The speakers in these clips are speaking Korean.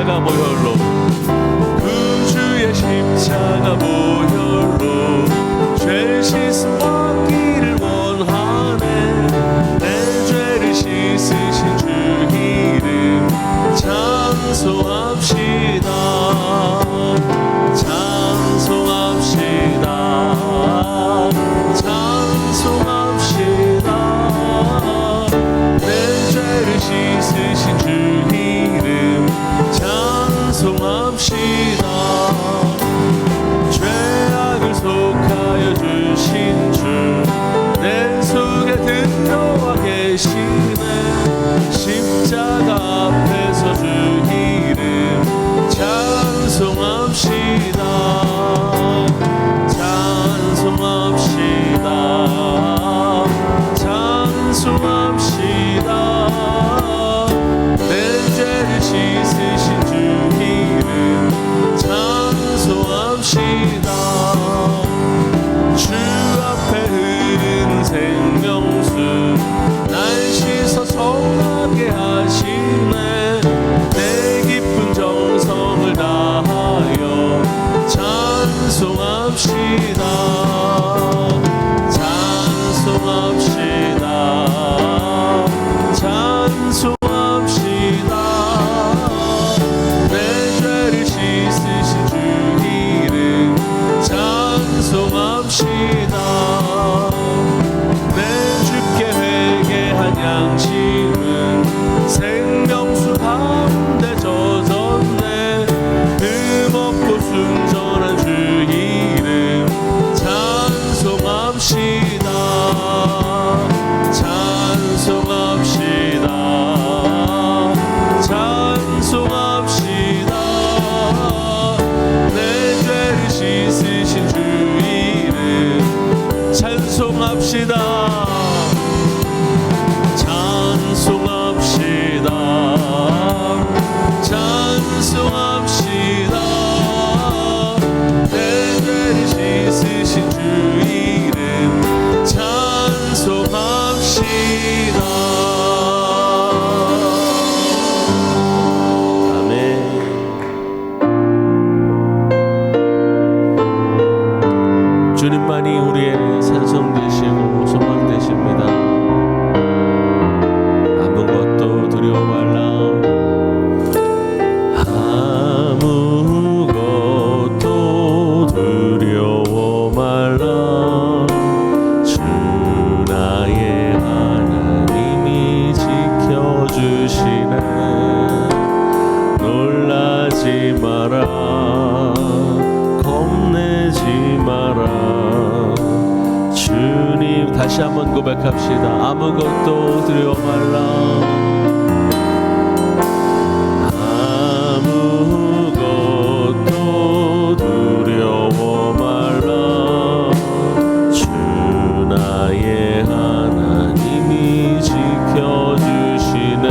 십자가 보혈로 구주의 십자가 보혈로 죄 씻음 받기를 원하네. 내 죄를 씻으신 주 이름 찬송합시다. 찬송합시다. 찬송합시다. 내 죄를 씻으신 주 이름 찬송합시다. 죄악을 속하여 주신 주 내 속에 들어와 계시네. 십자가 앞에서 주 이름 찬송합시다. 찬송합시다. 찬송합시다. 내 죄를 씻으신 주 이름 찬송합시다. 주 앞에 흐르는 생명수 날 씻어 정하게 하시네. 내 깊은 정성을 다하여 찬송합시다. 찬송합시다. 찬송합시다. 내 죄를 씻으신 주 이름 찬송합시다. 내 주께 회개한 양심은 생명수 가운데 젖었네. 흠없고 순전한 주 이름 찬송합시다. 찬송합시다. 찬송합시다. 내 죄를 씻으신 주 이름 찬송합시다. 찬송합시다. 찬송합시다. 내 죄를 씻으신 주 이름 찬송합시다. 아멘. 주님만이 우리의 산성 되시고 소망 되십니다. 아무것도 두려워 말라. 아무것도 두려워 말라. 주 나의 하나님이 지켜주시네. 놀라지 마라. 겁내지 마라. 주님 다시 한번 고백합시다. 아무것도 두려워 말라. 아무것도 두려워 말라. 주 나의 하나님이 지켜주시네.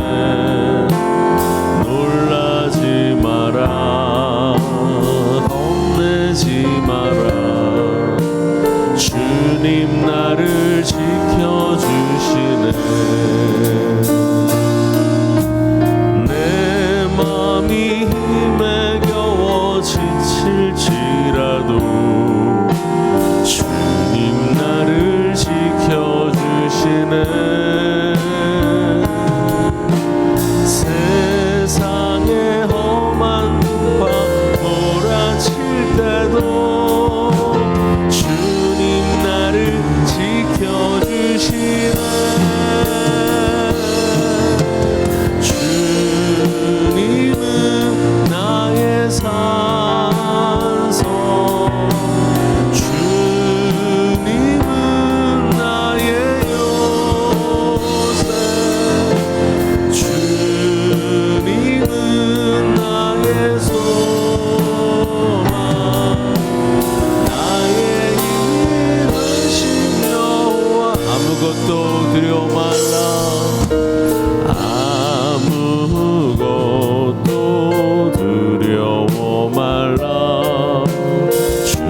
놀라지 마라. 겁내지 마라. 주님 나를 지켜주시네. 내 맘이 힘에 겨워 지칠지라도 주님 나를 지켜주시네. 세상의 험한 밤 몰아칠 때도 주님 나를 지켜주시네. 주님은 나의 산성. 주님은 나의 요새. 주님은 나의 소망. 나의 힘이 되신 여호와. 아무것도 두려워 말라. 아무것도 두려워 말라. 주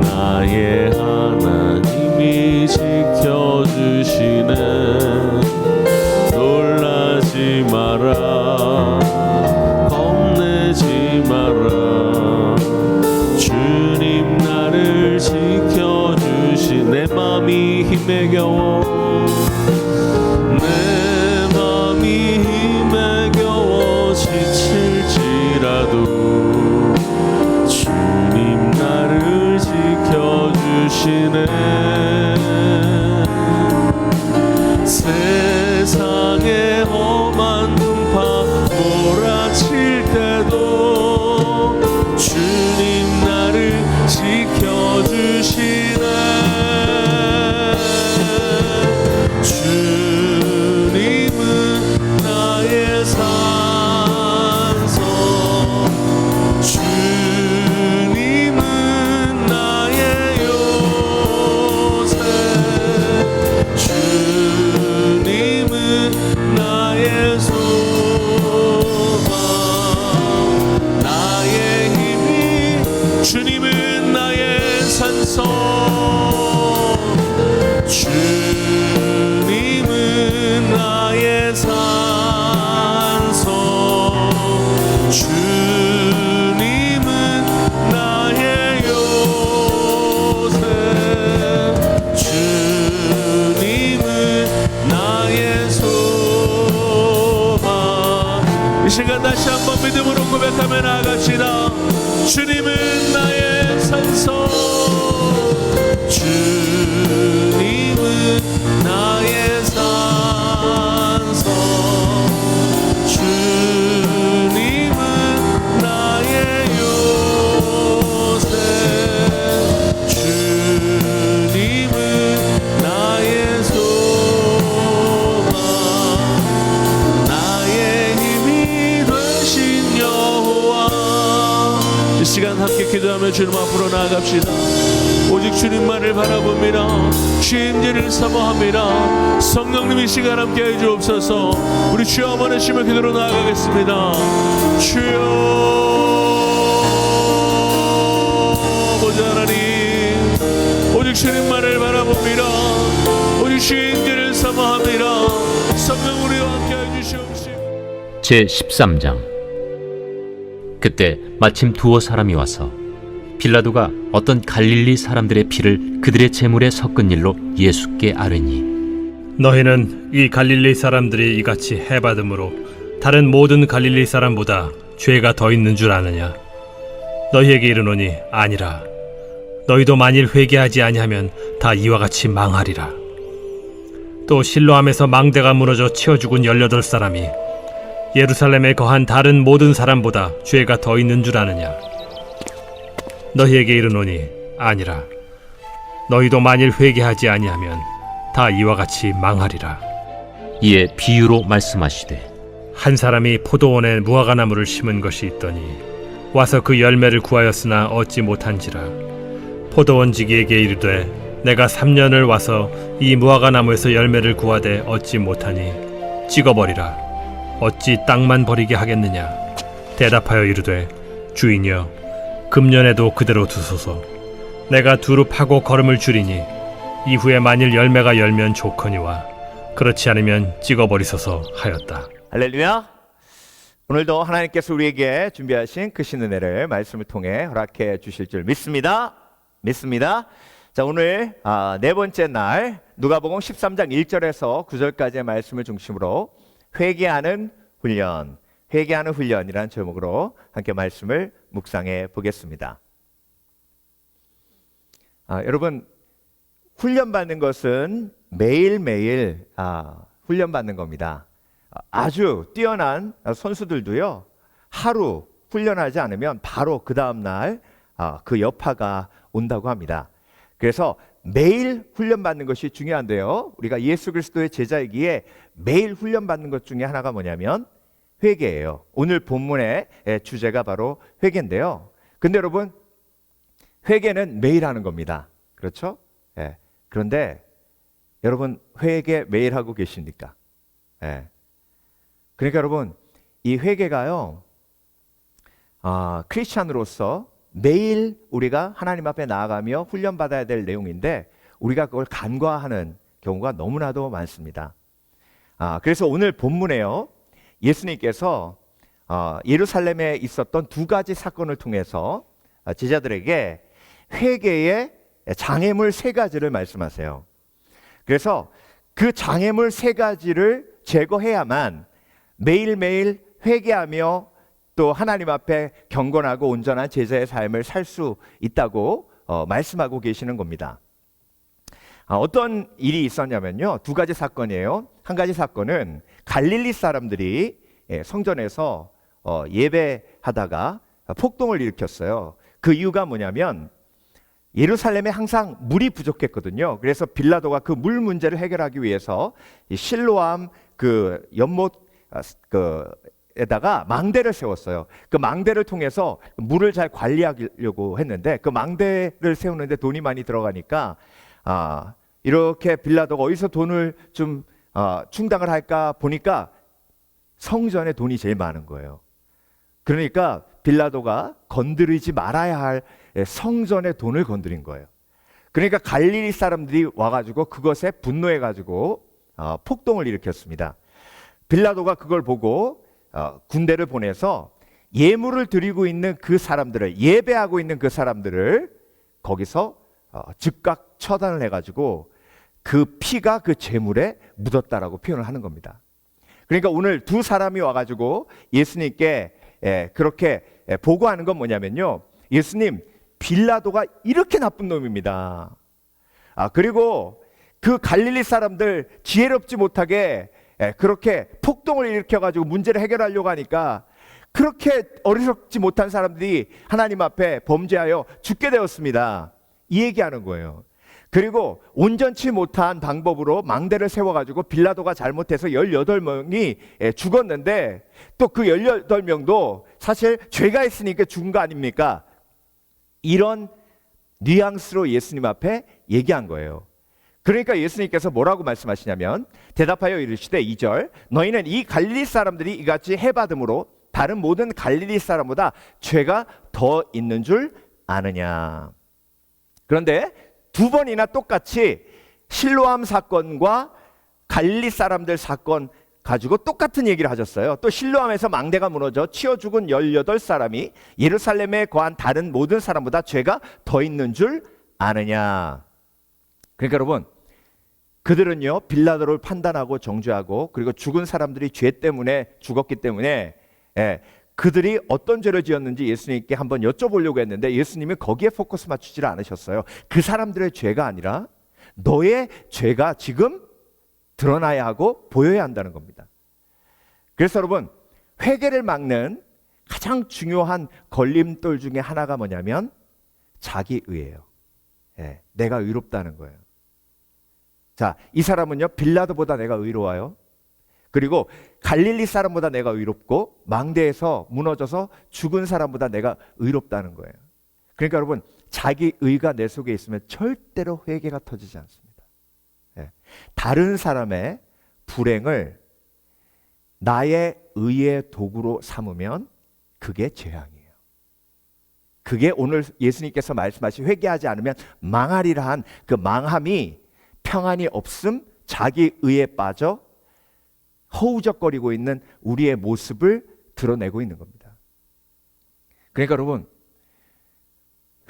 나의 하나님이 지켜주시네. 놀라지 마라. 겁내 힘에 겨워 내 맘이 힘에 겨워 지칠지라도 주님 나를 지켜주시네. 세상의 험한 풍파 몰아칠 때도 주님 나를 지켜주시네. 주님은 나의 산성, 주님은 나의 요새, 주님은 나의 소망, 나의 힘이, 주님은 나의 산성, 주님은 나의 산성, 주님은 나의 요새, 주님은 나의 소망. 이 시간 다시 한번 믿음으로 고백하며 나아갑시다. 주님은 나의 산성, 주님은 나의 산성, 주님은 나의 요새, 주님은 나의 소망, 나의 힘이 되신 여호와. 이 시간 함께 기도하며 주님 앞으로 나아갑시다. 오직 주님만을 바라봅니다. 주의 임재를 사모합니다. 성령님 이 시간 함께해 주옵소서. 우리 주여 한번 하시며 기도로 나아가겠습니다. 주여 아버지 하나님, 오직 주님만을 바라봅니다. 오직 주의 임재를 사모합니다. 성령 우리와 함께해 주시옵시고. 제13장. 그때 마침 두어 사람이 와서 빌라도가 어떤 갈릴리 사람들의 피를 그들의 제물에 섞은 일로 예수께 아뢰니, 너희는 이 갈릴리 사람들이 이같이 해받음으로 다른 모든 갈릴리 사람보다 죄가 더 있는 줄 아느냐? 너희에게 이르노니 아니라. 너희도 만일 회개하지 아니하면 다 이와 같이 망하리라. 또 실로암에서 망대가 무너져 치어 죽은 18사람이 예루살렘에 거한 다른 모든 사람보다 죄가 더 있는 줄 아느냐? 너희에게 이르노니 아니라. 너희도 만일 회개하지 아니하면 다 이와 같이 망하리라. 이에 비유로 말씀하시되, 한 사람이 포도원에 무화과나무를 심은 것이 있더니 와서 그 열매를 구하였으나 얻지 못한지라. 포도원지기에게 이르되, 내가 3년을 와서 이 무화과나무에서 열매를 구하되 얻지 못하니 찍어버리라. 어찌 땅만 버리게 하겠느냐? 대답하여 이르되, 주인이여, 금년에도 그대로 두소서. 내가 두루 파고 거름을 줄이니 이후에 만일 열매가 열면 좋거니와 그렇지 않으면 찍어버리소서 하였다. 할렐루야. 오늘도 하나님께서 우리에게 준비하신 크신 은혜를 말씀을 통해 허락해 주실 줄 믿습니다. 자, 오늘 네 번째 날 누가복음 13장 1절에서 9절까지의 말씀을 중심으로 회개하는 훈련이라는 제목으로 함께 말씀을 묵상해 보겠습니다. 여러분, 훈련받는 것은 매일매일 훈련받는 겁니다. 아주 뛰어난 선수들도요, 하루 훈련하지 않으면 바로 그 다음날 그 여파가 온다고 합니다. 그래서 매일 훈련받는 것이 중요한데요, 우리가 예수 그리스도의 제자이기에 매일 훈련받는 것 중에 하나가 뭐냐면 회개예요. 오늘 본문의 주제가 바로 회개인데요. 근데 여러분, 회개는 매일 하는 겁니다. 그렇죠? 그런데 여러분, 회개 매일 하고 계십니까? 그러니까 여러분, 이 회개가요, 크리스찬으로서 매일 우리가 하나님 앞에 나아가며 훈련받아야 될 내용인데 우리가 그걸 간과하는 경우가 너무나도 많습니다. 그래서 오늘 본문에요, 예수님께서 예루살렘에 있었던 두 가지 사건을 통해서 제자들에게 회개의 장애물 세 가지를 말씀하세요. 그래서 그 장애물 세 가지를 제거해야만 매일매일 회개하며 또 하나님 앞에 경건하고 온전한 제자의 삶을 살 수 있다고 말씀하고 계시는 겁니다. 어떤 일이 있었냐면요, 두 가지 사건이에요. 한 가지 사건은 갈릴리 사람들이 성전에서 예배하다가 폭동을 일으켰어요. 그 이유가 뭐냐면 예루살렘에 항상 물이 부족했거든요. 그래서 빌라도가 그 물 문제를 해결하기 위해서 실로암 그 연못 에다가 망대를 세웠어요. 그 망대를 통해서 물을 잘 관리하려고 했는데, 그 망대를 세우는데 돈이 많이 들어가니까 이렇게 빌라도가 어디서 돈을 좀 충당을 할까 보니까 성전에 돈이 제일 많은 거예요. 그러니까 빌라도가 건드리지 말아야 할 성전의 돈을 건드린 거예요. 그러니까 갈릴리 사람들이 와가지고 그것에 분노해가지고 폭동을 일으켰습니다. 빌라도가 그걸 보고 군대를 보내서 예물을 드리고 있는 그 사람들을, 예배하고 있는 그 사람들을 거기서 즉각 처단을 해가지고 그 피가 그 제물에 묻었다라고 표현을 하는 겁니다. 그러니까 오늘 두 사람이 와가지고 예수님께 그렇게 보고하는 건 뭐냐면요, 예수님, 빌라도가 이렇게 나쁜 놈입니다. 그리고 그 갈릴리 사람들 지혜롭지 못하게 그렇게 폭동을 일으켜가지고 문제를 해결하려고 하니까 그렇게 어리석지 못한 사람들이 하나님 앞에 범죄하여 죽게 되었습니다. 이 얘기하는 거예요. 그리고 온전치 못한 방법으로 망대를 세워가지고 빌라도가 잘못해서 18명이 죽었는데, 또 그 18명도 사실 죄가 있으니까 죽은 거 아닙니까? 이런 뉘앙스로 예수님 앞에 얘기한 거예요. 그러니까 예수님께서 뭐라고 말씀하시냐면, 대답하여 이르시되 2절, 너희는 이 갈릴리 사람들이 이같이 해받음으로 다른 모든 갈릴리 사람보다 죄가 더 있는 줄 아느냐. 그런데 두 번이나 똑같이 실로암 사건과 갈릴리 사람들 사건 가지고 똑같은 얘기를 하셨어요. 또 실로암에서 망대가 무너져 치어 죽은 18사람이 예루살렘에 거한 다른 모든 사람보다 죄가 더 있는 줄 아느냐. 그러니까 여러분, 그들은요 빌라도를 판단하고 정죄하고, 그리고 죽은 사람들이 죄 때문에 죽었기 때문에 그들이 어떤 죄를 지었는지 예수님께 한번 여쭤보려고 했는데 예수님이 거기에 포커스 맞추지를 않으셨어요. 그 사람들의 죄가 아니라 너의 죄가 지금 드러나야 하고 보여야 한다는 겁니다. 그래서 여러분, 회개를 막는 가장 중요한 걸림돌 중에 하나가 뭐냐면 자기의예요. 내가 의롭다는 거예요. 자, 이 사람은요 빌라도보다 내가 의로워요. 그리고 갈릴리 사람보다 내가 의롭고 망대에서 무너져서 죽은 사람보다 내가 의롭다는 거예요. 그러니까 여러분, 자기의가 내 속에 있으면 절대로 회개가 터지지 않습니다. 다른 사람의 불행을 나의 의의 도구로 삼으면 그게 재앙이에요. 그게 오늘 예수님께서 말씀하신 회개하지 않으면 망하리라 한 그 망함이 평안이 없음, 자기의에 빠져 허우적거리고 있는 우리의 모습을 드러내고 있는 겁니다. 그러니까 여러분,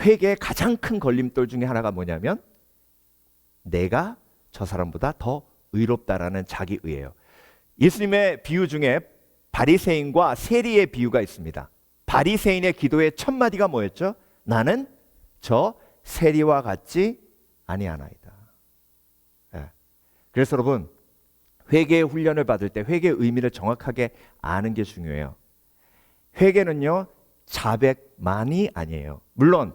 회개의 가장 큰 걸림돌 중에 하나가 뭐냐면 내가 저 사람보다 더 의롭다라는 자기의예요. 예수님의 비유 중에 바리새인과 세리의 비유가 있습니다. 바리새인의 기도의 첫 마디가 뭐였죠? 나는 저 세리와 같지 아니하나이다. 그래서 여러분, 회개의 훈련을 받을 때 회개의 의미를 정확하게 아는 게 중요해요. 회개는요 자백만이 아니에요. 물론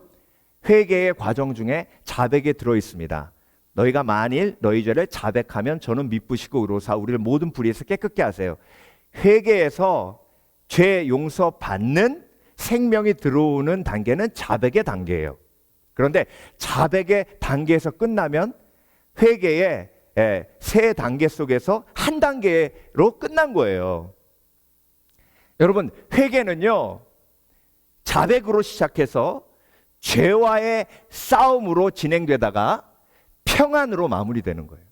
회개의 과정 중에 자백이 들어있습니다. 너희가 만일 너희 죄를 자백하면 저는 미쁘시고 의로사 우리를 모든 불의에서 깨끗게 하세요. 회개에서 죄 용서 받는 생명이 들어오는 단계는 자백의 단계예요. 그런데 자백의 단계에서 끝나면 회개의 세 단계 속에서 한 단계로 끝난 거예요. 여러분, 회개는요 자백으로 시작해서 죄와의 싸움으로 진행되다가 평안으로 마무리되는 거예요.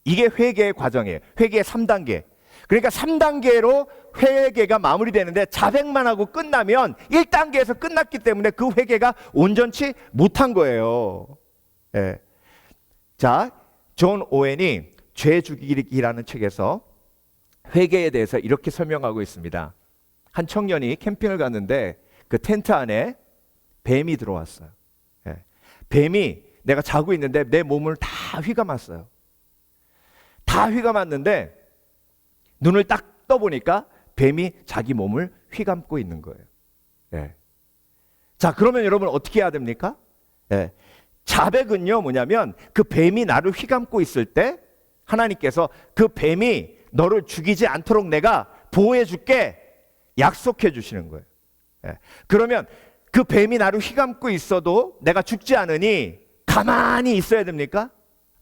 이게 회개의 과정이에요. 회개의 3단계. 그러니까 3단계로 회개가 마무리되는데 자백만 하고 끝나면 1단계에서 끝났기 때문에 그 회개가 온전치 못한 거예요. 자, 존 오웬이 죄 죽이기라는 책에서 회개에 대해서 이렇게 설명하고 있습니다. 한 청년이 캠핑을 갔는데 그 텐트 안에 뱀이 들어왔어요. 예. 뱀이 내가 자고 있는데 내 몸을 다 휘감았어요. 다 휘감았는데 눈을 딱 떠보니까 뱀이 자기 몸을 휘감고 있는 거예요. 예. 자, 그러면 여러분 어떻게 해야 됩니까? 예. 자백은요 뭐냐면 그 뱀이 나를 휘감고 있을 때 하나님께서 그 뱀이 너를 죽이지 않도록 내가 보호해 줄게 약속해 주시는 거예요. 예. 그러면 그 뱀이 나를 휘감고 있어도 내가 죽지 않으니 가만히 있어야 됩니까?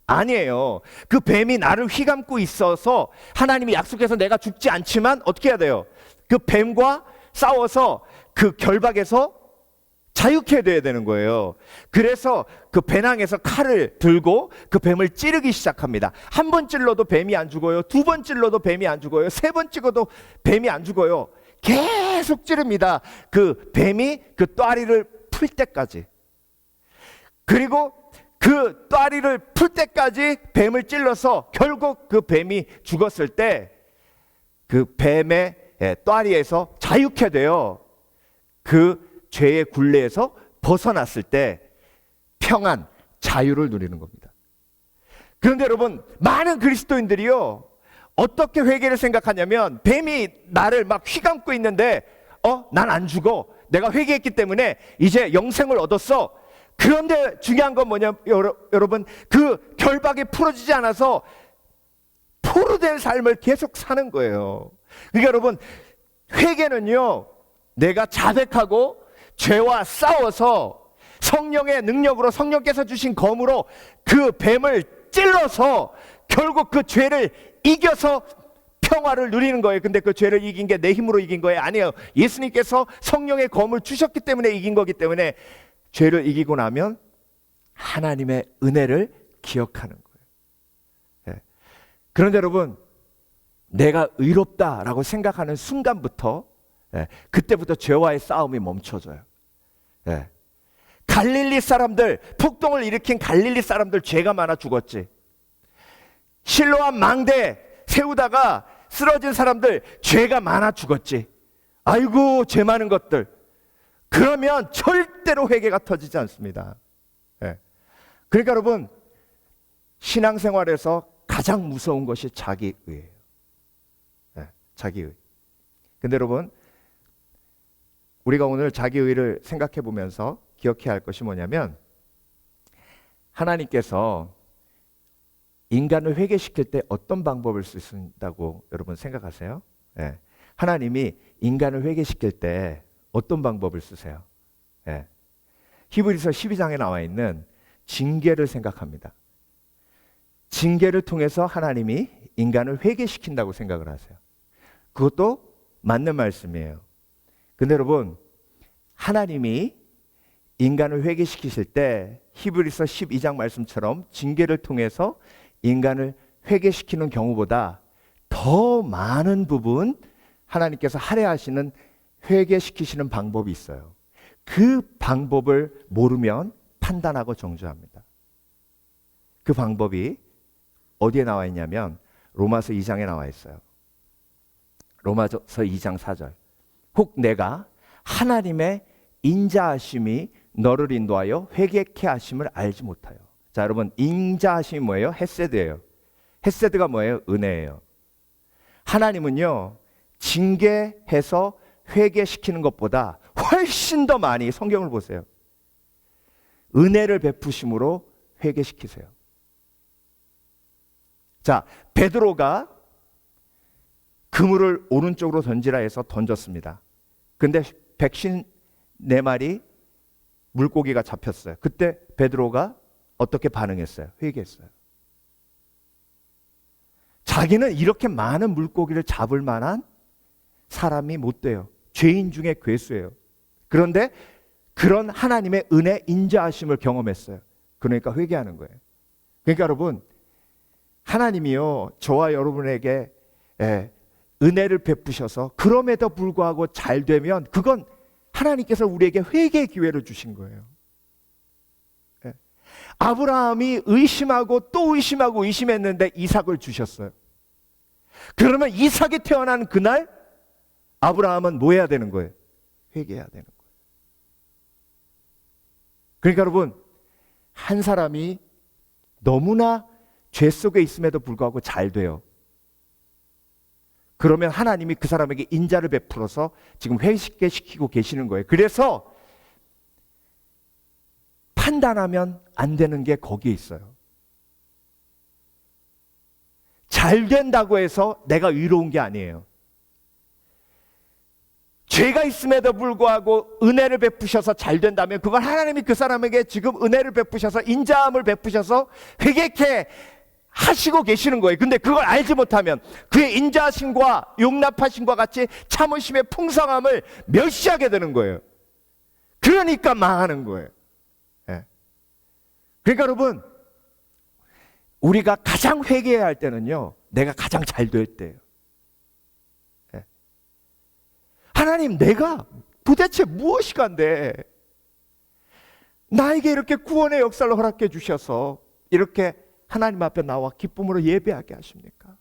아니에요. 그 뱀이 나를 휘감고 있어서 하나님이 약속해서 내가 죽지 않지만 어떻게 해야 돼요? 그 뱀과 싸워서 그 결박에서 자유케 돼야 되는 거예요. 그래서 그 배낭에서 칼을 들고 그 뱀을 찌르기 시작합니다. 한 번 찔러도 뱀이 안 죽어요. 두 번 찔러도 뱀이 안 죽어요. 세 번 찍어도 뱀이 안 죽어요. 계속 찌릅니다. 그 뱀이 그 또아리를 풀 때까지. 그리고 그 또아리를 풀 때까지 뱀을 찔러서 결국 그 뱀이 죽었을 때 그 뱀의 또아리에서 자유케 돼요. 그 죄의 굴레에서 벗어났을 때 평안, 자유를 누리는 겁니다. 그런데 여러분, 많은 그리스도인들이요 어떻게 회개를 생각하냐면 뱀이 나를 막 휘감고 있는데 난 안 죽어. 내가 회개했기 때문에 이제 영생을 얻었어. 그런데 중요한 건 뭐냐 여러분, 그 결박이 풀어지지 않아서 포로된 삶을 계속 사는 거예요. 그러니까 여러분, 회개는요 내가 자백하고 죄와 싸워서 성령의 능력으로, 성령께서 주신 검으로 그 뱀을 찔러서 결국 그 죄를 이겨서 평화를 누리는 거예요. 근데 그 죄를 이긴 게 내 힘으로 이긴 거예요? 아니에요. 예수님께서 성령의 검을 주셨기 때문에 이긴 거기 때문에 죄를 이기고 나면 하나님의 은혜를 기억하는 거예요. 예. 그런데 여러분, 내가 의롭다라고 생각하는 순간부터 그때부터 죄와의 싸움이 멈춰져요. 갈릴리 사람들, 폭동을 일으킨 갈릴리 사람들 죄가 많아 죽었지. 실로암 망대 세우다가 쓰러진 사람들 죄가 많아 죽었지. 아이고 죄 많은 것들. 그러면 절대로 회개가 터지지 않습니다. 그러니까 여러분, 신앙생활에서 가장 무서운 것이 자기의예요. 자기의. 근데 여러분, 우리가 오늘 자기의를 생각해 보면서 기억해야 할 것이 뭐냐면, 하나님께서 인간을 회개시킬 때 어떤 방법을 쓰신다고 여러분 생각하세요? 하나님이 인간을 회개시킬 때 어떤 방법을 쓰세요? 히브리서 12장에 나와 있는 징계를 생각합니다. 징계를 통해서 하나님이 인간을 회개시킨다고 생각을 하세요. 그것도 맞는 말씀이에요. 근데 여러분, 하나님이 인간을 회개시키실 때 히브리서 12장 말씀처럼 징계를 통해서 인간을 회개시키는 경우보다 더 많은 부분 하나님께서 할애하시는 회개시키시는 방법이 있어요. 그 방법을 모르면 판단하고 정죄합니다. 그 방법이 어디에 나와 있냐면 로마서 2장에 나와 있어요. 로마서 2장 4절. 혹 내가 하나님의 인자하심이 너를 인도하여 회개케 하심을 알지 못하여. 자, 여러분, 인자하심이 뭐예요? 헤세드예요. 헤세드가 뭐예요? 은혜예요. 하나님은요 징계해서 회개시키는 것보다 훨씬 더 많이, 성경을 보세요, 은혜를 베푸심으로 회개시키세요. 자, 베드로가 그물을 오른쪽으로 던지라 해서 던졌습니다. 근데 154마리 물고기가 잡혔어요. 그때 베드로가 어떻게 반응했어요? 회개했어요. 자기는 이렇게 많은 물고기를 잡을 만한 사람이 못 돼요. 죄인 중에 괴수예요. 그런데 그런 하나님의 은혜, 인자하심을 경험했어요. 그러니까 회개하는 거예요. 그러니까 여러분, 하나님이요 저와 여러분에게 은혜를 베푸셔서 그럼에도 불구하고 잘 되면 그건 하나님께서 우리에게 회개의 기회를 주신 거예요. 아브라함이 의심하고 또 의심하고 의심했는데 이삭을 주셨어요. 그러면 이삭이 태어난 그날 아브라함은 뭐 해야 되는 거예요? 회개해야 되는 거예요. 그러니까 여러분, 한 사람이 너무나 죄 속에 있음에도 불구하고 잘 돼요. 그러면 하나님이 그 사람에게 인자를 베풀어서 지금 회개시키고 계시는 거예요. 그래서 판단하면 안 되는 게 거기에 있어요. 잘 된다고 해서 내가 의로운 게 아니에요. 죄가 있음에도 불구하고 은혜를 베푸셔서 잘 된다면 그걸 하나님이 그 사람에게 지금 은혜를 베푸셔서 인자함을 베푸셔서 회개케 하시고 계시는 거예요. 근데 그걸 알지 못하면 그의 인자하심과 용납하심과 같이 참으심의 풍성함을 멸시하게 되는 거예요. 그러니까 망하는 거예요. 예. 그러니까 여러분, 우리가 가장 회개해야 할 때는요, 내가 가장 잘 될 때예요. 예. 하나님, 내가 도대체 무엇이 간데 나에게 이렇게 구원의 역사를 허락해 주셔서 이렇게 하나님 앞에 나와 기쁨으로 예배하게 하십니까?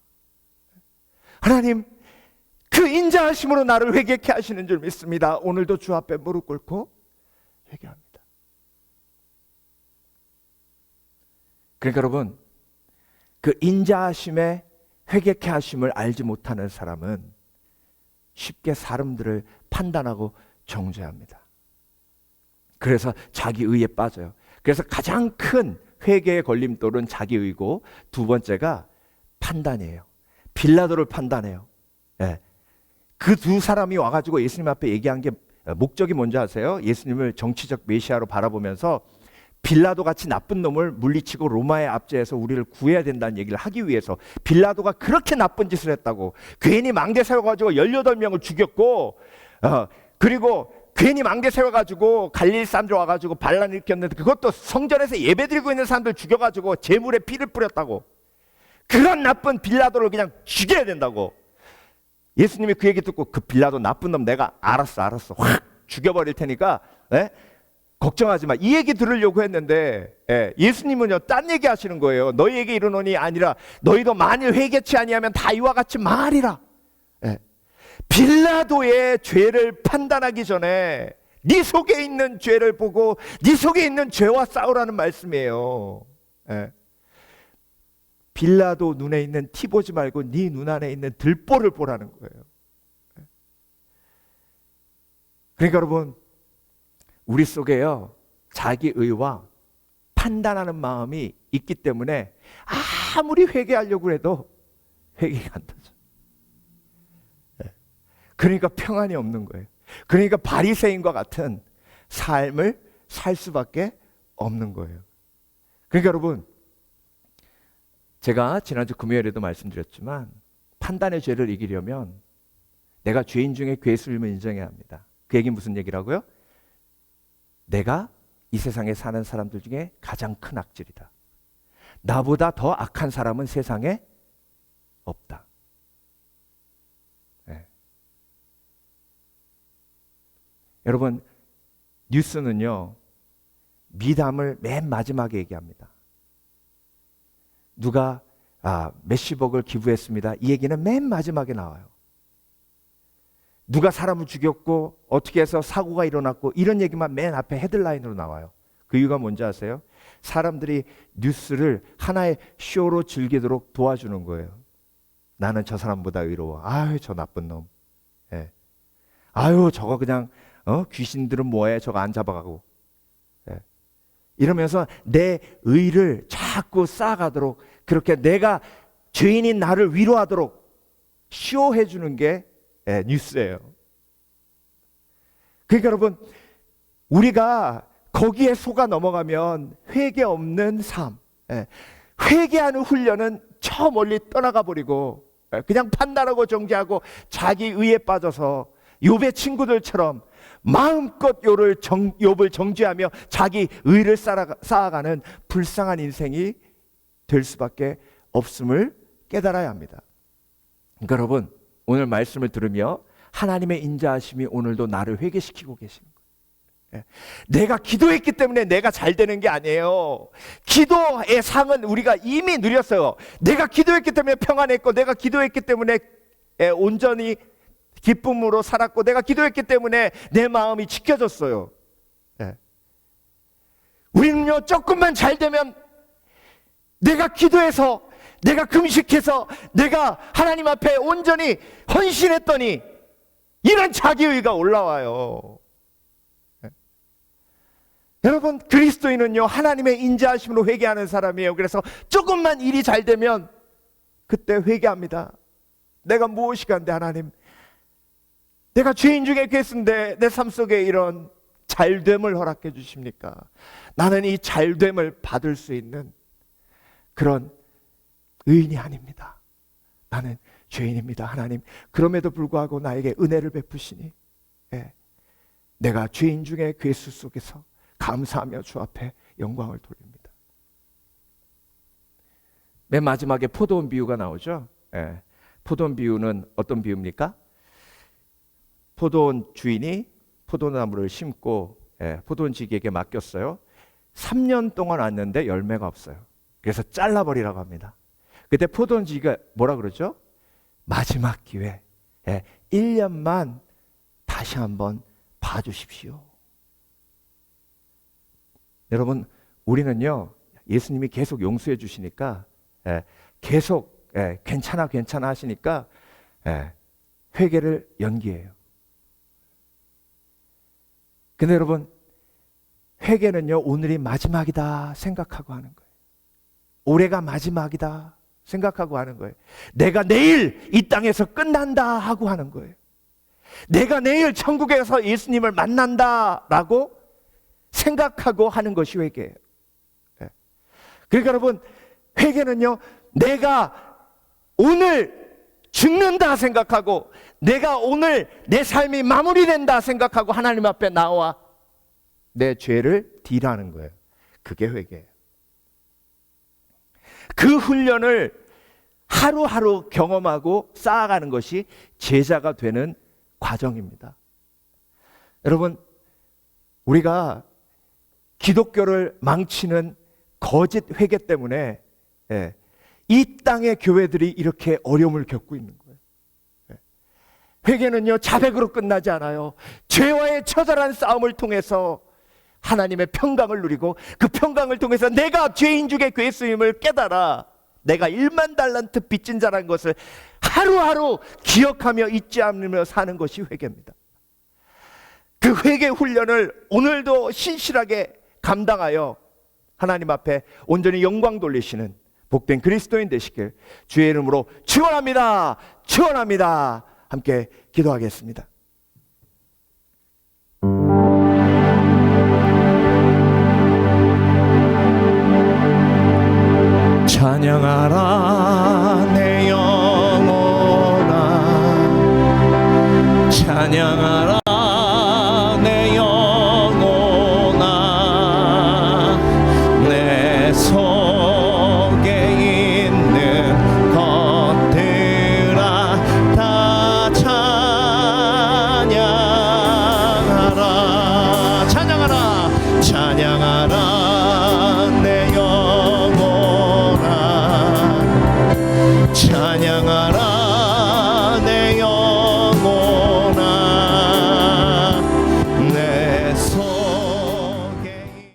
하나님, 그 인자하심으로 나를 회개케 하시는 줄 믿습니다. 오늘도 주 앞에 무릎 꿇고 회개합니다. 그러니까 여러분, 그 인자하심에 회개케 하심을 알지 못하는 사람은 쉽게 사람들을 판단하고 정죄합니다. 그래서 자기 의에 빠져요. 그래서 가장 큰 회개의 걸림돌은 자기의고, 두 번째가 판단이에요. 빌라도를 판단해요. 예. 그 두 사람이 와가지고 예수님 앞에 얘기한 게 목적이 뭔지 아세요? 예수님을 정치적 메시아로 바라보면서 빌라도 같이 나쁜 놈을 물리치고 로마에 압제해서 우리를 구해야 된다는 얘기를 하기 위해서, 빌라도가 그렇게 나쁜 짓을 했다고, 괜히 망대 세워가지고 18명을 죽였고, 그리고 괜히 망대 세워가지고 갈릴리 사람들 와가지고 반란 일으켰는데 그것도 성전에서 예배드리고 있는 사람들 죽여가지고 제물에 피를 뿌렸다고. 그런 나쁜 빌라도를 그냥 죽여야 된다고. 예수님이 그 얘기 듣고, 그 빌라도 나쁜 놈 내가 알았어 확 죽여버릴 테니까 걱정하지 마, 이 얘기 들으려고 했는데, 예수님은요 딴 얘기 하시는 거예요. 너희에게 이르노니 아니라 너희도 만일 회개치 아니하면 다 이와 같이 말이라. 빌라도의 죄를 판단하기 전에 네 속에 있는 죄를 보고 네 속에 있는 죄와 싸우라는 말씀이에요. 빌라도 눈에 있는 티 보지 말고 네 눈 안에 있는 들보를 보라는 거예요. 그러니까 여러분, 우리 속에요 자기 의와 판단하는 마음이 있기 때문에 아무리 회개하려고 해도 회개가 안 되죠. 그러니까 평안이 없는 거예요. 그러니까 바리새인과 같은 삶을 살 수밖에 없는 거예요. 그러니까 여러분, 제가 지난주 금요일에도 말씀드렸지만 판단의 죄를 이기려면 내가 죄인 중에 괴수임을 인정해야 합니다. 그 얘기는 무슨 얘기라고요? 내가 이 세상에 사는 사람들 중에 가장 큰 악질이다. 나보다 더 악한 사람은 세상에 없다. 여러분, 뉴스는요 미담을 맨 마지막에 얘기합니다. 누가 몇십억을 기부했습니다, 이 얘기는 맨 마지막에 나와요. 누가 사람을 죽였고 어떻게 해서 사고가 일어났고 이런 얘기만 맨 앞에 헤드라인으로 나와요. 그 이유가 뭔지 아세요? 사람들이 뉴스를 하나의 쇼로 즐기도록 도와주는 거예요. 나는 저 사람보다 의로워. 아유, 저 나쁜 놈. 아유, 저거 그냥 귀신들은 뭐해, 저거 안 잡아가고. 이러면서 내 의를 자꾸 쌓아가도록, 그렇게 내가 죄인인 나를 위로하도록 쇼해주는 게 뉴스예요. 그러니까 여러분, 우리가 거기에 속아 넘어가면 회개 없는 삶, 회개하는 훈련은 저 멀리 떠나가 버리고 그냥 판단하고 정죄하고 자기 의에 빠져서 욥의 친구들처럼 마음껏 욥을 정죄하며 자기 의를 쌓아가는 불쌍한 인생이 될 수밖에 없음을 깨달아야 합니다. 그러니까 여러분, 오늘 말씀을 들으며 하나님의 인자하심이 오늘도 나를 회개시키고 계시는 거예요. 내가 기도했기 때문에 내가 잘 되는 게 아니에요. 기도의 상은 우리가 이미 누렸어요. 내가 기도했기 때문에 평안했고, 내가 기도했기 때문에 온전히 기쁨으로 살았고, 내가 기도했기 때문에 내 마음이 지켜졌어요. 우리는요, 조금만 잘 되면 내가 기도해서, 내가 금식해서, 내가 하나님 앞에 온전히 헌신했더니 이런 자기의가 올라와요. 여러분, 그리스도인은요, 하나님의 인자하심으로 회개하는 사람이에요. 그래서 조금만 일이 잘 되면 그때 회개합니다. 내가 무엇이 간데 하나님, 내가 죄인 중에 괴수인데 내 삶 속에 이런 잘됨을 허락해 주십니까? 나는 이 잘됨을 받을 수 있는 그런 의인이 아닙니다. 나는 죄인입니다. 하나님, 그럼에도 불구하고 나에게 은혜를 베푸시니 내가 죄인 중에 괴수 속에서 감사하며 주 앞에 영광을 돌립니다. 맨 마지막에 포도원 비유가 나오죠. 포도원 비유는 어떤 비유입니까? 포도원 주인이 포도나무를 심고 포도원지기에게 맡겼어요. 3년 동안 왔는데 열매가 없어요. 그래서 잘라버리라고 합니다. 그때 포도원지기가 뭐라 그러죠? 마지막 기회, 1년만 다시 한번 봐주십시오. 여러분, 우리는요, 예수님이 계속 용서해 주시니까 계속 괜찮아 하시니까 회개를 연기해요. 근데 여러분, 회개는요, 오늘이 마지막이다 생각하고 하는 거예요. 올해가 마지막이다 생각하고 하는 거예요. 내가 내일 이 땅에서 끝난다 하고 하는 거예요. 내가 내일 천국에서 예수님을 만난다라고 생각하고 하는 것이 회개예요. 그러니까 여러분, 회개는요, 내가 오늘 죽는다 생각하고, 내가 오늘 내 삶이 마무리된다 생각하고 하나님 앞에 나와 내 죄를 딜하는 거예요. 그게 회개예요. 그 훈련을 하루하루 경험하고 쌓아가는 것이 제자가 되는 과정입니다. 여러분, 우리가 기독교를 망치는 거짓 회개 때문에 이 땅의 교회들이 이렇게 어려움을 겪고 있는 거예요. 회개는요, 자백으로 끝나지 않아요. 죄와의 처절한 싸움을 통해서 하나님의 평강을 누리고, 그 평강을 통해서 내가 죄인 중에 괴수임을 깨달아 내가 1만 달란트 빚진 자라는 것을 하루하루 기억하며 잊지 않으며 사는 것이 회개입니다. 그 회개 훈련을 오늘도 신실하게 감당하여 하나님 앞에 온전히 영광 돌리시는 복된 그리스도인 되시길 주의 이름으로 축원합니다. 축원합니다. 함께 기도하겠습니다. 찬양하라